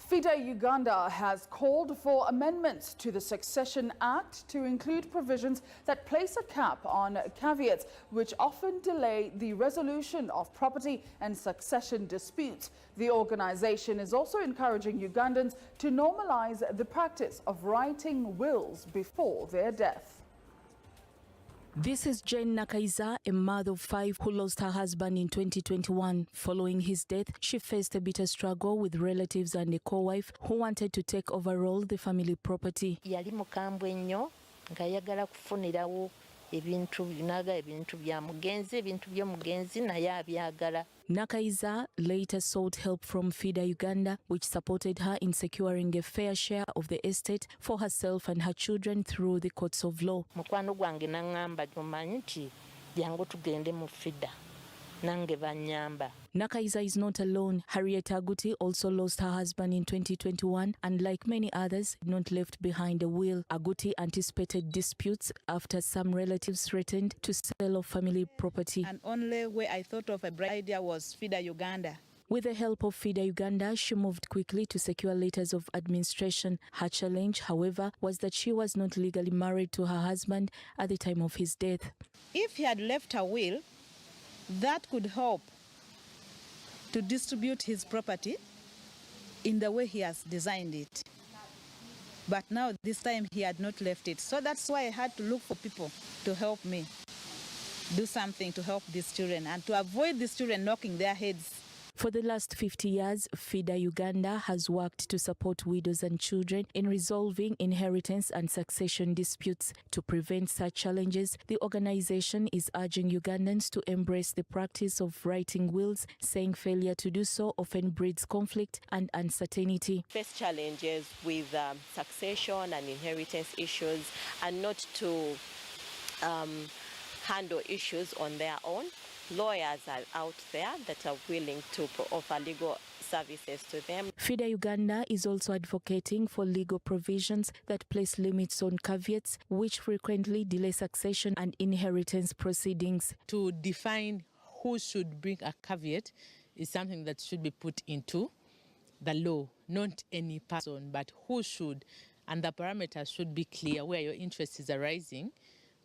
FIDA-Uganda has called for amendments to the Succession Act to include provisions that place a cap on caveats, which often delay the resolution of property and succession disputes. The organization is also encouraging Ugandans to normalize the practice of writing wills before their death. This is Jane Nakaiza, a mother of 5 who lost her husband in 2021. Following his death, she faced a bitter struggle with relatives and a co-wife who wanted to take overall the family property. Yali mukambwe nnyo nga ayagala kufunirawo ebintu bya mugenzi, ebintu by'omugenzi naye abyagala. Nakaiza later sought help from FIDA-Uganda, which supported her in securing a fair share of the estate for herself and her children through the courts of law. Mukwano gwange n'angamba omanyi nti jangu tugende mu FIDA nange banyamba. Nakaiza is not alone. Harriet Aguti also lost her husband in 2021 and, like many others, not left behind a will. Aguti anticipated disputes after some relatives threatened to sell off family property. And only way I thought of a bright idea was FIDA-Uganda. With the help of FIDA-Uganda, she moved quickly to secure letters of administration. Her challenge, however, was that she was not legally married to her husband at the time of his death. If he had left a will, that could help to distribute his property in the way he has designed it. But now, this time, he had not left it. So that's why I had to look for people to help me do something to help these children and to avoid these children knocking their heads. For the last 50 years, FIDA-Uganda has worked to support widows and children in resolving inheritance and succession disputes. To prevent such challenges, the organization is urging Ugandans to embrace the practice of writing wills, saying failure to do so often breeds conflict and uncertainty. Face challenges with succession and inheritance issues and not to handle issues on their own. Lawyers are out there that are willing to offer legal services to them. FIDA-Uganda is also advocating for legal provisions that place limits on caveats, which frequently delay succession and inheritance proceedings. To define who should bring a caveat is something that should be put into the law, not any person, but who should, and the parameters should be clear where your interest is arising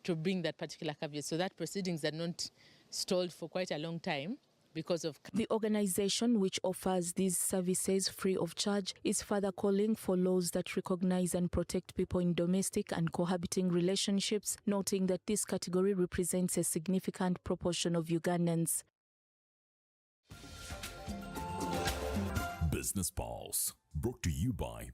to bring that particular caveat, so that proceedings are not stalled for quite a long time because of... The organization, which offers these services free of charge, is further calling for laws that recognize and protect people in domestic and cohabiting relationships, noting that this category represents a significant proportion of Ugandans. Business Pulse, brought to you by